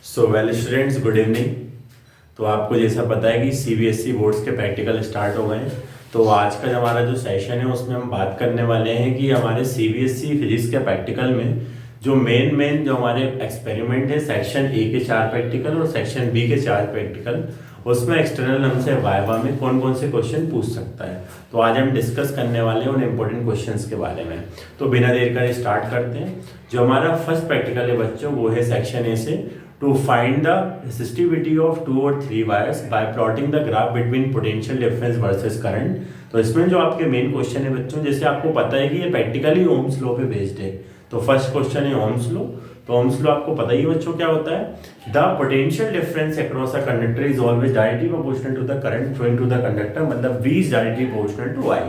So well students, good evening. तो आपको जैसा पता है कि सीबीएसई बोर्ड्स के प्रैक्टिकल स्टार्ट हो गए हैं। तो आज का हमारा जो सेशन है उसमें हम बात करने वाले हैं कि हमारे सीबीएसई फिजिक्स के प्रैक्टिकल में जो मेन जो हमारे एक्सपेरिमेंट है, सेक्शन ए के 4 प्रैक्टिकल और सेक्शन बी के 4 प्रैक्टिकल, उसमें एक्सटर्नल हमसे वाइवा में कौन कौन से क्वेश्चन पूछ सकता है। तो आज हम डिस्कस करने वाले हैं उन इम्पोर्टेंट क्वेश्चंस के बारे में। तो बिना देर करे स्टार्ट करते हैं। जो हमारा फर्स्ट प्रैक्टिकल है बच्चों, वो है सेक्शन ए से to find the resistivity of 2 or 3 wires by plotting the graph between potential difference versus current। तो इसमें जो आपके मेन क्वेश्चन है बच्चों, जैसे आपको पता है कि ये प्रैक्टिकली ओम्स लॉ पे बेस्ड है। तो फर्स्ट क्वेश्चन है ओम्स लॉ। तो ओम्स लॉ आपको पता ही है बच्चों क्या होता है। The potential difference across a conductor is always directly proportional to the current flowing to the conductor, मतलब V is directly proportional to I।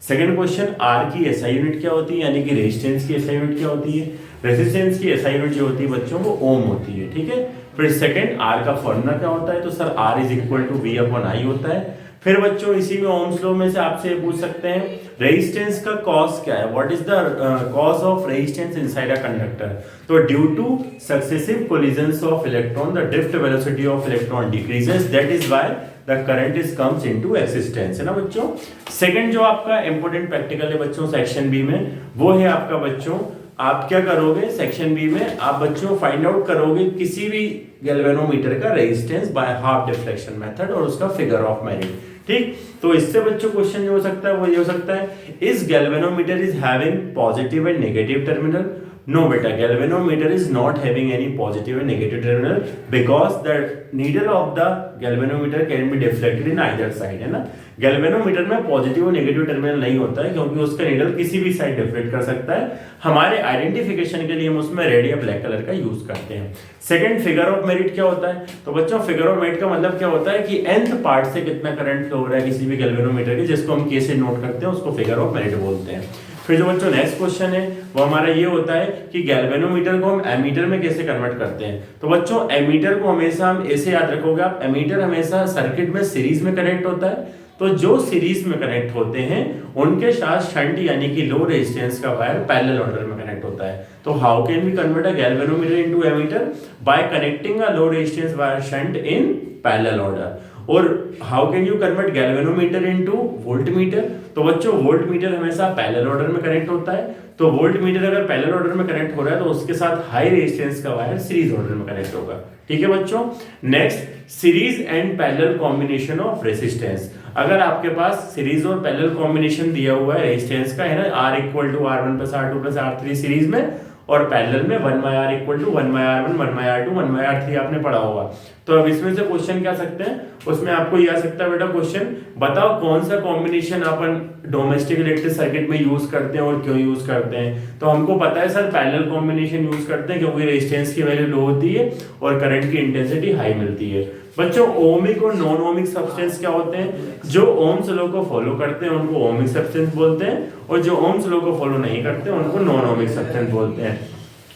Second question, R की SI यूनिट क्या होती है, यानी कि रेजिस्टेंस की SI यूनिट क्या होती है। रेजिस्टेंस की SI यूनिट जो होती है बच्चों वो ओम होती है, ठीक है। फिर सेकंड, R का फॉर्मूला क्या होता है, तो sir R is equal to V upon I होता है। फिर बच्चों इसी में ओम्स लॉ में से आपसे पूछ सकते हैं रेजिस्टेंस का कॉस क्या है, what is the cause of resistance inside a conductor. तो due to successive collisions of electron the drift velocity of electron decreases, that is why the current is comes into existence, है ना बच्चों। Second जो आपका important practical है बच्चों section B में, वो है आपका बच्चों, आप क्या करोगे सेक्शन बी में, आप बच्चों फाइंड आउट करोगे किसी भी गैल्वेनोमीटर का resistance by half deflection method और उसका फिगर ऑफ मेरिट, ठीक। तो इससे बच्चों क्वेश्चन जो हो सकता है वो ये हो सकता है, इस galvanometer is having positive and negative terminal. No beta, galvanometer is not having any positive and negative terminal because the needle of the galvanometer can be deflected in either side, है ना। गैल्वेनोमीटर में positive और negative terminal नहीं होता है क्योंकि उसका needle किसी भी साइड डिफ्लेक्ट कर सकता है। हमारे आइडेंटिफिकेशन के लिए हम उसमें रेड या ब्लैक कलर का यूज करते हैं। सेकंड, फिगर ऑफ मेरिट क्या होता है, तो बच्चों फिगर ऑफ मेरिट का मतलब क्या होता है कि nth पार्ट से कितना करंट फ्लो हो रहा है किसी भी गैल्वेनोमीटर के, जिसको हम K से नोट करते हैं, उसको फिगर ऑफ मेरिट बोलते हैं। फिर जो बच्चों नेक्स्ट क्वेश्चन है वो हमारा ये होता है कि गैल्वेनोमीटर को हम एमीटर में कैसे कन्वर्ट करते हैं। तो बच्चों एमीटर को हमेशा हम ऐसे याद रखोगे आप, एमीटर हमेशा सर्किट में सीरीज में कनेक्ट होता है। तो जो सीरीज में कनेक्ट होते हैं उनके साथ शंट यानी कि लो रेजिस्टेंस का वायर पैरेलल ऑर्डर में कनेक्ट होता है। तो how can we convert a galvanometer into ammeter, by connecting a low resistance wire shunt in parallel order. और how can you convert galvanometer into voltmeter, तो बच्चों voltmeter हमेशा parallel order में connect होता है। तो वोल्टमीटर अगर पैरेलल ऑर्डर में कनेक्ट हो रहा है तो उसके साथ हाई रेजिस्टेंस का वायर सीरीज ऑर्डर में कनेक्ट होगा, ठीक है बच्चों। Next, series and parallel combination of resistance. अगर आपके पास सीरीज और पैरेलल कॉम्बिनेशन दिया हुआ है रेजिस्टेंस का, है ना, R equal to R1 plus R2 plus R3 series में, और पैरेलल में 1/R equal to 1/R1 1/R2 1/R3 आपने पढ़ा होगा। तो अब इसमें से क्वेश्चन क्या सकते हैं, उसमें आपको ये आ सकता है बेटा क्वेश्चन, बताओ कौन सा कॉम्बिनेशन अपन डोमेस्टिक इलेक्ट्रिक सर्किट में यूज करते हैं और क्यों यूज करते हैं। तो हमको पता है सर पैरेलल कॉम्बिनेशन यूज करते हैं क्योंकि रेजिस्टेंस की वैल्यू लो होती है और करंट की इंटेंसिटी हाई मिलती है। बच्चों ओमिक और नॉन ओमिक सब्सटेंस क्या होते हैं, जो ओम्स लॉ को फॉलो करते हैं उनको ओमिक सब्सटेंस बोलते हैं, और जो ओम्स लॉ को फॉलो नहीं करते उनको नॉन ओमिक सब्सटेंस बोलते हैं।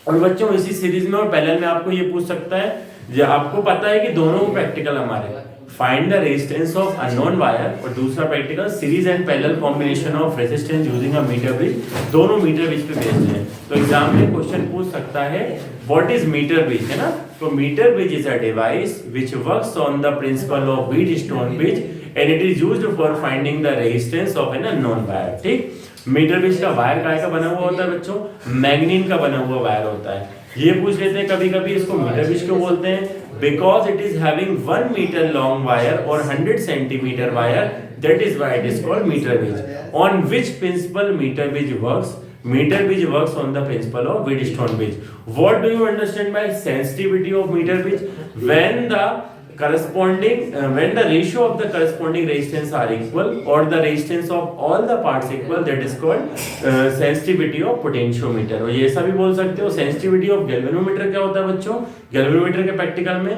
और बच्चों इसी सीरीज में और पैरेलल में आपको ये पूछ सकता है, जो आपको पता है कि दोनों प्रैक्टिकल हमारे find the resistance of unknown wire, और दूसरा practical series and parallel combination of resistance using a metre bridge, दोनों मीटर ब्रिज पे बेस्ड है। तो एग्जाम में क्वेश्चन पूछ सकता है व्हाट इज मीटर ब्रिज, है ना। तो metre bridge is a device which works on the principle of Wheatstone bridge and it is used for finding the resistance of an unknown wire, ठीक। Metre bridge का wire काय का बना हुआ होता है बच्चों, मैग्नीन का बना हुआ वायर होता है। ये पूछ लेते हैं कभी कभी इसको मीटर ब्रिज क्यों बोलते हैं, because it is having 1 metre long wire और 100 centimetre wire, that is why it is called metre bridge. On which principle metre bridge works, meter bridge works on the principle of Wheatstone bridge. What do you understand by sensitivity of meter bridge? When the corresponding when the ratio of the corresponding resistance are equal or the resistance of all the parts equal, that is called sensitivity of potentiometer। और ये ऐसा भी बोल सकते हो sensitivity of galvanometer क्या होता है बच्चों, galvanometer के प्रैक्टिकल में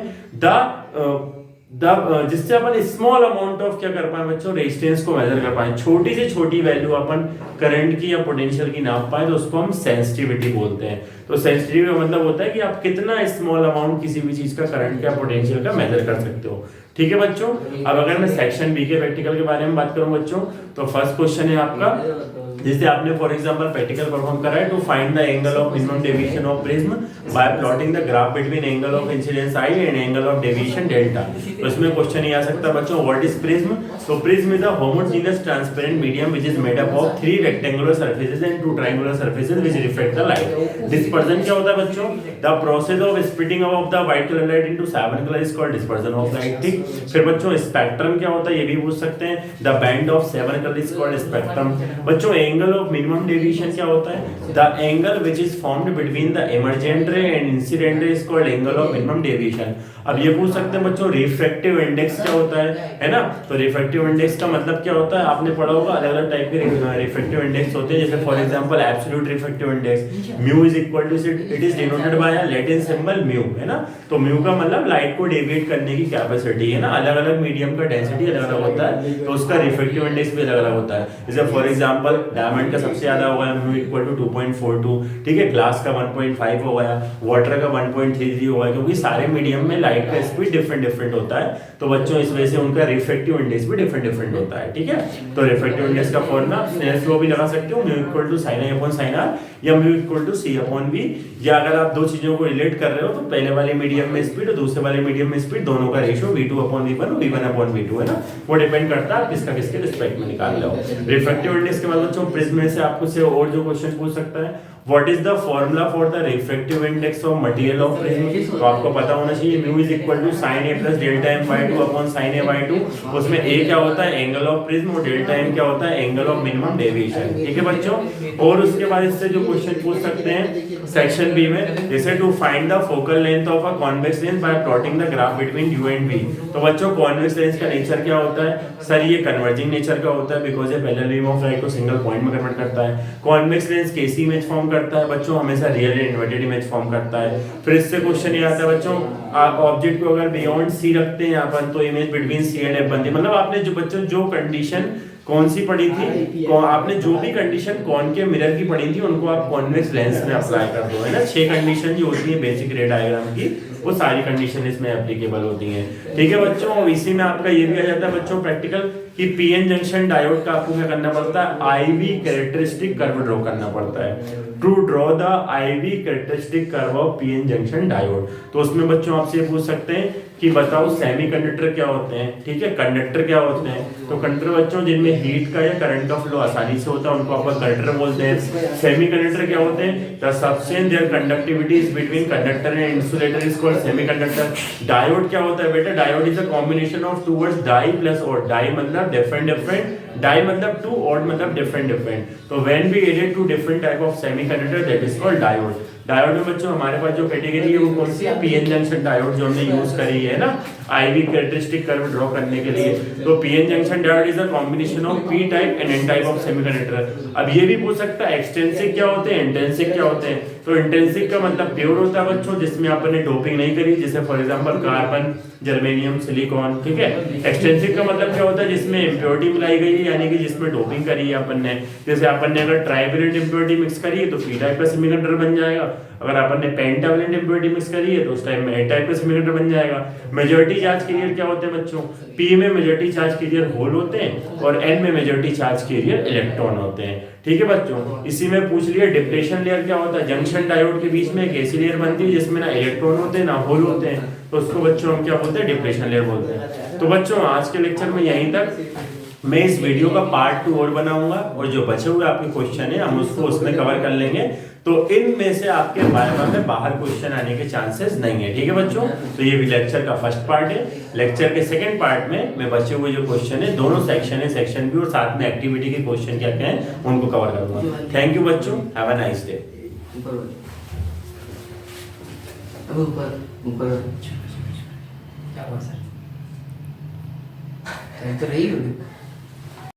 जिससे अपन स्मॉल अमाउंट ऑफ क्या कर पाए बच्चों, रेजिस्टेंस को मेजर कर पाए, छोटी से छोटी वैल्यू अपन करंट की या पोटेंशियल की नाप पाए, तो उसको हम सेंसिटिविटी बोलते हैं। तो सेंसिटिविटी का मतलब होता है कि आप कितना स्मॉल अमाउंट किसी भी चीज का करंट या पोटेंशियल का मेजर कर सकते हो, ठीक है बच्चों। अब अगर मैं सेक्शन बी के प्रैक्टिकल के बारे में बात करूं बच्चों, तो फर्स्ट क्वेश्चन है आपका जैसे आपने फॉर एग्जांपल प्रैक्टिकल परफॉर्म करा है to find the angle of minimum deviation of prism by plotting the graph between angle of incidence i and angle of deviation delta. तो इसमें क्वेश्चन ये आ सकता है बच्चों, व्हाट इज प्रिज्म? तो prism is a homogeneous transparent medium which is made up of 3 rectangular surfaces and 2 triangular surfaces which reflect the light. Dispersion क्या होता है बच्चों? The process of splitting of the white colour light into 7 colour is called dispersion of light. ठीक, फिर बच्चों spectrum क्या होता है ये भी पूछ सकते हैं। The band of 7 colour is called spectrum. बच्चों एंगल ऑफ मिनिमम डेविएशन क्या होता है? The angle which is formed between the emergent रे and incident ray is called angle of minimum deviation. अब ये पूछ सकते हैं बच्चों रिफ्रैक्टिव इंडेक्स क्या होता है ना? तो रिफ्रैक्टिव इंडेक्स का मतलब क्या होता है? आपने पढ़ा होगा अलग अलग टाइप के रिफ्रैक्टिव इंडेक्स होते हैं, जैसे for example absolute refractive index mu is equal to it is denoted by a Latin symbol mu, है ना? तो म्यू का मतलब लाइट को डेविएट करने की कैपेसिटी है ना। अलग अलग मीडियम का डेंसिटी अलग अलग होता है, तो उसका रिफ्रैक्टिव इंडेक्स भी अलग अलग होता है। जैसे फॉर एग्जांपल डायमंड का सबसे ज्यादा होगा म्यू इक्वल टू 2.42, ठीक है। ग्लास का 1.5 हो गया, वाटर का 1.33 हो गया, क्योंकि सारे मीडियम में लाइट का स्पीड डिफरेंट होता है। तो बच्चों इस वजह से उनका रिफ्रैक्टिव इंडेक्स भी डिफरेंट होता है, ठीक है। तो रिफ्रैक्टिव इंडेक्स का फॉर्मूला स्नेल्स लॉ भी लगा सकते हो, mu equal to sin i upon sin r या mu equal to c upon v। या अगर आप दो चीजों को रिलेट कर रहे हो तो पहले वाले मीडियम में स्पीड और दूसरे वाले मीडियम में स्पीड दोनों का रेशियो v2 अपॉन v1 और v1 अपॉन v2 है ना। वो डिपेंड करता है किसका किसके रिस्पेक्ट में निकाल लो। रिफ्रैक्टिव इंडेक्स के बाद बच्चों प्रिज्म में से आपको से और जो क्वेश्चन पूछ सकता है, what is the formula for the refractive index of material of prism? तो आपको पता होना चाहिए mu is equal to sin a plus delta m by 2 upon sin a by 2। उसमें a क्या होता है? एंगल ऑफ प्रिज्म, और डेल्टा m क्या होता है? एंगल ऑफ मिनिमम डेविएशन, ठीक है बच्चों। और उसके बाद इससे जो क्वेश्चन पूछ सकते हैं सेक्शन बी में, जैसे to find the focal length of a convex lens by plotting the graph between u and v। तो बच्चों कॉन्वेक्स लेंस का नेचर क्या होता है? सर ये कन्वर्जिंग नेचर का होता है, बिकॉज़ ये पैरेलल बीम ऑफ लाइट को सिंगल पॉइंट में कन्वर्ट करता है। कॉन्वेक्स लेंस कैसी इमेज फॉर्म करता है बच्चों? हमेशा real and inverted image form करता है। फिर इससे क्वेश्चन ये आता है बच्चों, आप ऑब्जेक्ट को अगर बियॉन्ड सी रखते हैं यहाँ पर तो image between C and F बनती है। मतलब आपने जो बच्चों जो कंडीशन कौन सी पढ़ी थी, आपने जो भी कंडीशन कौन के मिरर की पढ़ी थी उनको आप कॉन्वेक्स लेंस में अप्लाई कर दो, है ना। 6 कंडीशन जो होती है बेसिक रे डायग्राम की, वो सारी कंडीशन इसमें एप्लीकेबल होती हैं, ठीक है बच्चों। और इसी में आपका ये भी आ जाता है बच्चों प्रैक्टिकल कि पीएन जंक्शन डायोड का आपको क्या करना पड़ता है? आईवी कैरेक्टरिस्टिक कर्व ड्रॉ करना पड़ता है। To draw the IV characteristic curve of PN junction diode. तो उसमें बच्चों आपसे पूछ सकते हैं कि बताओ सेमीकंडक्टर क्या होते हैं, ठीक है, कंडक्टर क्या होते हैं। तो कंडक्टर बच्चों जिनमें हीट का या करंट का फ्लो आसानी से होता है उनको आप कंडक्टर बोलते हैं। सेमीकंडक्टर क्या होते हैं? The substance their conductivity is between conductor and insulator is called semiconductor. Diode क्या होता है बेटा? Diode is a combination of two words di plus ode. Di मतलब डिफरेंट, डाई मतलब टू, ऑड मतलब डिफरेंट। तो when we added two different type of semiconductor that is called diode. Diode में बच्चों हमारे पास जो कैटेगरी है वो कौन सी है? पीएन जंक्शन डायोड जो हमने यूज करी है ना आईवी कैरेक्टरिस्टिक कर्व ड्रॉ करने के लिए। तो PN junction diode is a combination of P type and N type of semiconductor. अब ये भी पूछ सकता है एक्सटेंसिक क्या होते हैं, इंटेंसिक क्या होते हैं। तो इंटेंसिक का मतलब प्योर होता है बच्चों जिसमें आपने डोपिंग नहीं करी, जैसे for example carbon, germanium, silicon, ठीक है। एक्सटेंसिक का मतलब क्या होता है? जिसमें इम्प्योरिटी मिलाई गई है, यानी कि जिसमें डोपिंग करी है अपन ने। जैसे अपन ने अगर ट्राइवेलेंट इम्प्योरिटी मिक्स करी है तो पी टाइप का सेमीकंडक्टर बन जाएगा। अगर अपन ने पेंटावेलेंट इम्प्योरिटी मिक्स करी है तो उस टाइम में ए टाइप का सेमीकंडक्टर बन जाएगा। मेजॉरिटी चार्ज कैरियर क्या होते हैं बच्चों? पी में मेजॉरिटी चार्ज कैरियर होल होते हैं और एन में मेजॉरिटी चार्ज कैरियर इलेक्ट्रॉन होते हैं, ठीक है बच्चों। इसी में पूछ लिया डिप्लेशन लेयर क्या होता है? जंक्शन डायोड के बीच में एक ऐसी लेयर बनती है जिसमें ना इलेक्ट्रॉन होते हैं ना होल होते हैं, तो उसको बच्चों हम क्या बोलते हैं? डिप्लेशन लेयर बोलते हैं। तो बच्चों आज के लेक्चर में यहीं तक। मैं इस वीडियो का पार्ट 2 और बनाऊंगा और जो बचे हुए आपके क्वेश्चन है हम उसको उसमें कवर कर लेंगे। तो इनमें से आपके वाइवा में बाहर क्वेश्चन आने के चांसेस नहीं है, ठीक है बच्चों। तो ये भी लेक्चर का फर्स्ट पार्ट है। लेक्चर के सेकंड पार्ट में मैं बचे हुए जो क्वेश्चन है दोनों सेक्शन है, सेक्शन बी और साथ में एक्टिविटी के क्वेश्चन क्या क्या है उनको कवर करूंगा। थैंक यू बच्चों, हैव अ नाइस डे। ऊपर क्या हुआ सर? तो रही होगी।